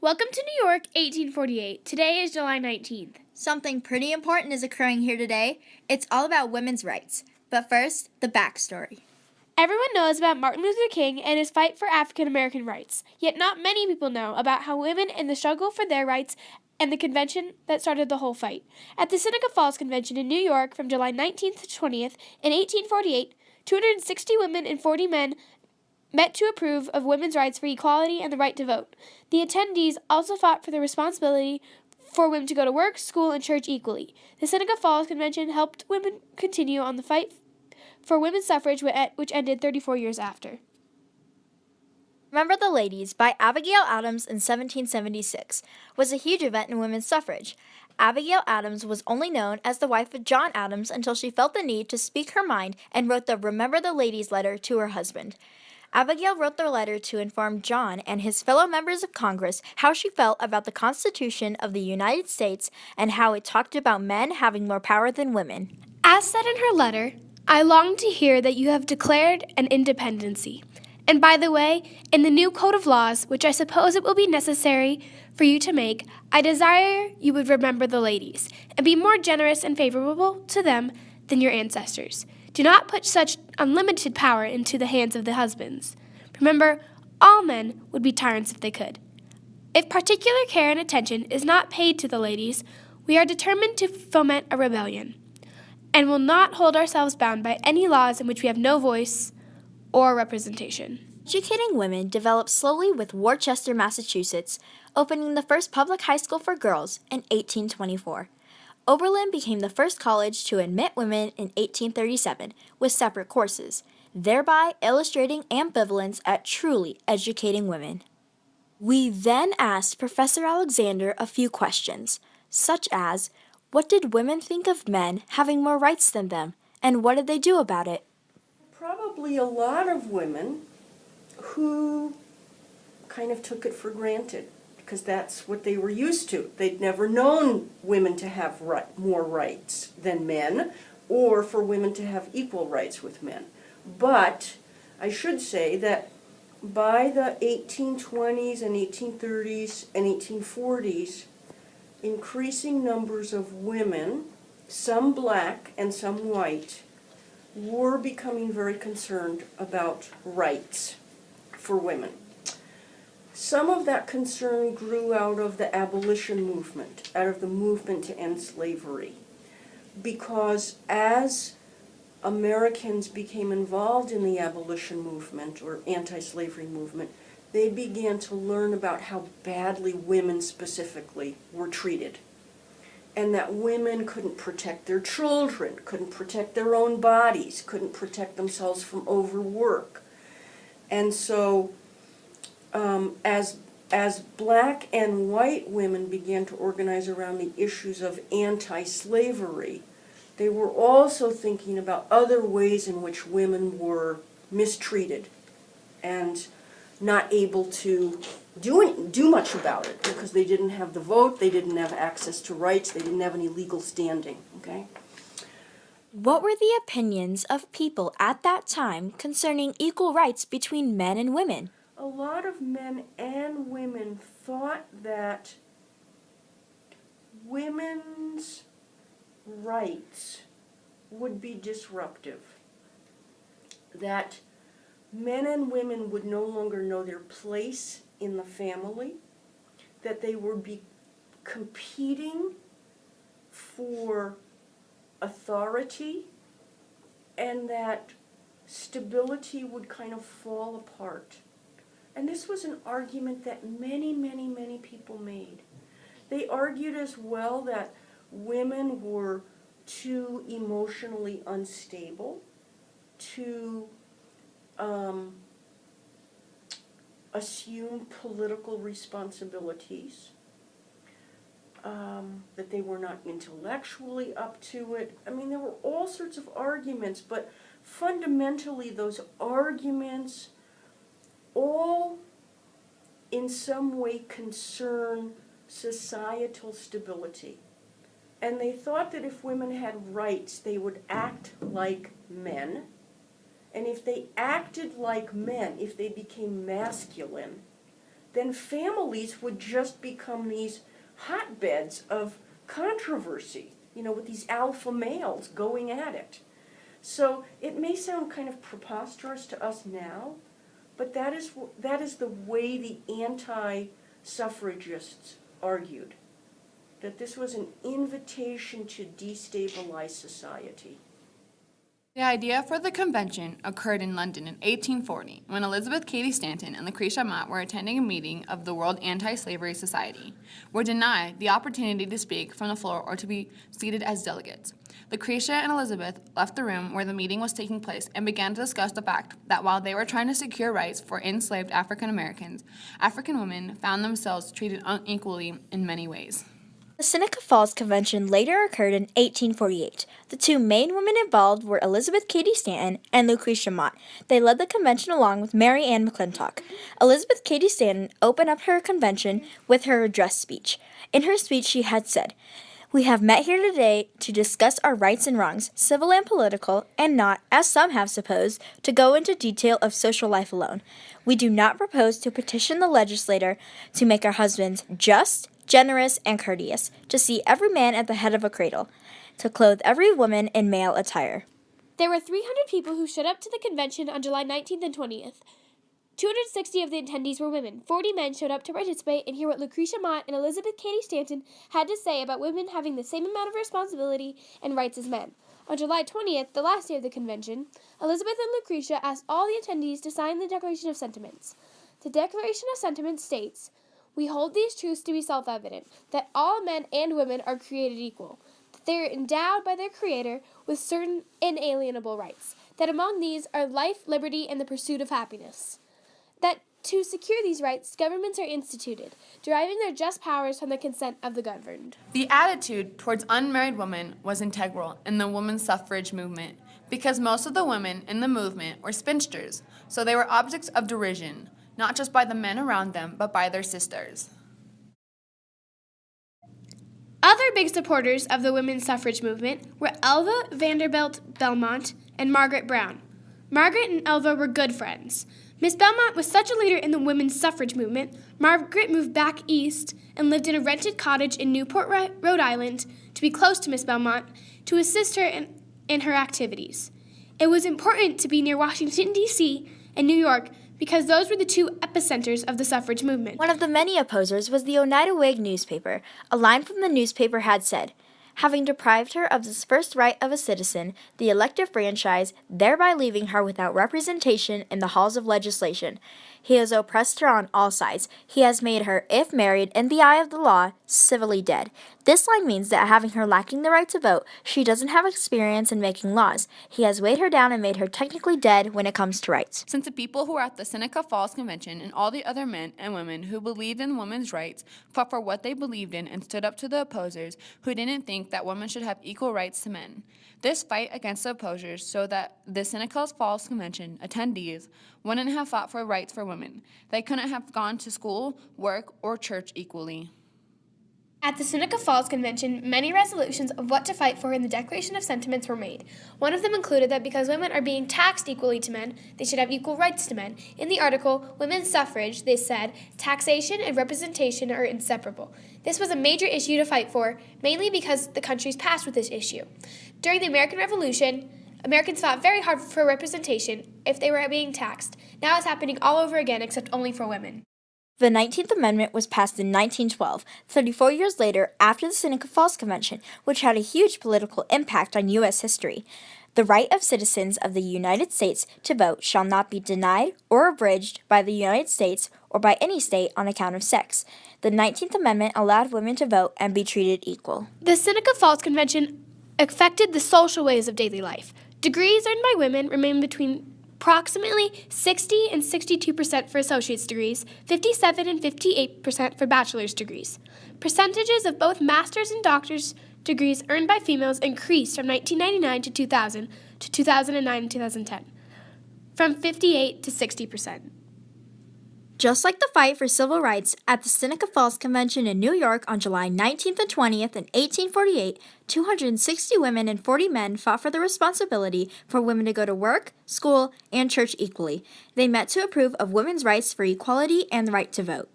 Welcome to New York, 1848. Today is July 19th. Something pretty important is occurring here today. It's all about women's rights. But first, the backstory. Everyone knows about Martin Luther King and his fight for African American rights, yet not many people know about how women in the struggle for their rights and the convention that started the whole fight. At the Seneca Falls Convention in New York from July 19th to 20th in 1848, 260 women and 40 men met to approve of women's rights for equality and the right to vote. The attendees also fought for the responsibility for women to go to work, school, and church equally. The Seneca Falls Convention helped women continue on the fight for women's suffrage, which ended 34 years after. Remember the Ladies by Abigail Adams in 1776 was a huge event in women's suffrage. Abigail Adams was only known as the wife of John Adams until she felt the need to speak her mind and wrote the Remember the Ladies letter to her husband. Abigail wrote the letter to inform John and his fellow members of Congress how she felt about the Constitution of the United States and how it talked about men having more power than women. As said in her letter, I long to hear that you have declared an independency. And by the way, in the new code of laws, which I suppose it will be necessary for you to make, I desire you would remember the ladies, and be more generous and favorable to them than your ancestors. Do not put such unlimited power into the hands of the husbands. Remember, all men would be tyrants if they could. If particular care and attention is not paid to the ladies, we are determined to foment a rebellion, and will not hold ourselves bound by any laws in which we have no voice or representation. Educating women developed slowly with Worcester, Massachusetts, opening the first public high school for girls in 1824. Oberlin became the first college to admit women in 1837 with separate courses, thereby illustrating ambivalence at truly educating women. We then asked Professor Alexander a few questions, such as, what did women think of men having more rights than them, and what did they do about it? Probably a lot of women who kind of took it for granted because that's what they were used to. They'd never known women to have more rights than men or for women to have equal rights with men. But I should say that by the 1820s and 1830s and 1840s, increasing numbers of women, some black and some white, were becoming very concerned about rights for women. Some of that concern grew out of the abolition movement, out of the movement to end slavery, because as Americans became involved in the abolition movement or anti-slavery movement, they began to learn about how badly women specifically were treated, and that women couldn't protect their children, couldn't protect their own bodies, couldn't protect themselves from overwork. And so as black and white women began to organize around the issues of anti-slavery, they were also thinking about other ways in which women were mistreated and not able to do much about it because they didn't have the vote, they didn't have access to rights, they didn't have any legal standing, okay? What were the opinions of people at that time concerning equal rights between men and women? A lot of men and women thought that women's rights would be disruptive, that men and women would no longer know their place in the family, that they would be competing for authority, and that stability would kind of fall apart. And this was an argument that many, many, many people made. They argued as well that women were too emotionally unstable, too assume political responsibilities, that they were not intellectually up to it. I mean, there were all sorts of arguments, but fundamentally those arguments all in some way concern societal stability. And they thought that if women had rights, they would act like men. And if they acted like men, if they became masculine, then families would just become these hotbeds of controversy, with these alpha males going at it. So it may sound kind of preposterous to us now, but that is the way the anti-suffragists argued, that this was an invitation to destabilize society. The idea for the convention occurred in London in 1840 when Elizabeth Cady Stanton and Lucretia Mott were attending a meeting of the World Anti-Slavery Society, were denied the opportunity to speak from the floor or to be seated as delegates. Lucretia and Elizabeth left the room where the meeting was taking place and began to discuss the fact that while they were trying to secure rights for enslaved African Americans, African women found themselves treated unequally in many ways. The Seneca Falls Convention later occurred in 1848. The two main women involved were Elizabeth Cady Stanton and Lucretia Mott. They led the convention along with Mary Ann McClintock. Elizabeth Cady Stanton opened up her convention with her address speech. In her speech, she had said, "We have met here today to discuss our rights and wrongs, civil and political, and not, as some have supposed, to go into detail of social life alone. We do not propose to petition the legislator to make our husbands just, generous, and courteous, to see every man at the head of a cradle, to clothe every woman in male attire." There were 300 people who showed up to the convention on July 19th and 20th. 260 of the attendees were women. 40 men showed up to participate and hear what Lucretia Mott and Elizabeth Cady Stanton had to say about women having the same amount of responsibility and rights as men. On July 20th, the last day of the convention, Elizabeth and Lucretia asked all the attendees to sign the Declaration of Sentiments. The Declaration of Sentiments states, "We hold these truths to be self-evident, that all men and women are created equal, that they are endowed by their Creator with certain inalienable rights, that among these are life, liberty, and the pursuit of happiness. That to secure these rights, governments are instituted, deriving their just powers from the consent of the governed." The attitude towards unmarried women was integral in the women's suffrage movement because most of the women in the movement were spinsters, so they were objects of derision, not just by the men around them, but by their sisters. Other big supporters of the women's suffrage movement were Elva Vanderbilt Belmont and Margaret Brown. Margaret and Elva were good friends. Miss Belmont was such a leader in the women's suffrage movement, Margaret moved back east and lived in a rented cottage in Newport, Rhode Island, to be close to Miss Belmont, to assist her in her activities. It was important to be near Washington, D.C. and New York because those were the two epicenters of the suffrage movement. One of the many opposers was the Oneida Whig newspaper. A line from the newspaper had said, "Having deprived her of this first right of a citizen, the elective franchise, thereby leaving her without representation in the halls of legislation. He has oppressed her on all sides. He has made her, if married, in the eye of the law, civilly dead." This line means that having her lacking the right to vote, she doesn't have experience in making laws. He has weighed her down and made her technically dead when it comes to rights. Since the people who were at the Seneca Falls Convention and all the other men and women who believed in women's rights fought for what they believed in and stood up to the opposers who didn't think that women should have equal rights to men. This fight against the opposers showed that the Seneca Falls Convention attendees wouldn't have fought for rights for women. They couldn't have gone to school, work, or church equally. At the Seneca Falls Convention, many resolutions of what to fight for in the Declaration of Sentiments were made. One of them included that because women are being taxed equally to men, they should have equal rights to men. In the article, Women's Suffrage, they said, taxation and representation are inseparable. This was a major issue to fight for, mainly because the country's past with this issue. During the American Revolution, Americans fought very hard for representation if they were being taxed. Now it's happening all over again, except only for women. The 19th Amendment was passed in 1912, 34 years later after the Seneca Falls Convention, which had a huge political impact on U.S. history. The right of citizens of the United States to vote shall not be denied or abridged by the United States or by any state on account of sex. The 19th Amendment allowed women to vote and be treated equal. The Seneca Falls Convention affected the social ways of daily life. Degrees earned by women remain between approximately 60 and 62% for associate's degrees, 57 and 58% for bachelor's degrees. Percentages of both master's and doctor's degrees earned by females increased from 1999 to 2000 to 2009 and 2010, from 58 to 60%. Just like the fight for civil rights at the Seneca Falls Convention in New York on July 19th and 20th in 1848, 260 women and 40 men fought for the responsibility for women to go to work, school, and church equally. They met to approve of women's rights for equality and the right to vote.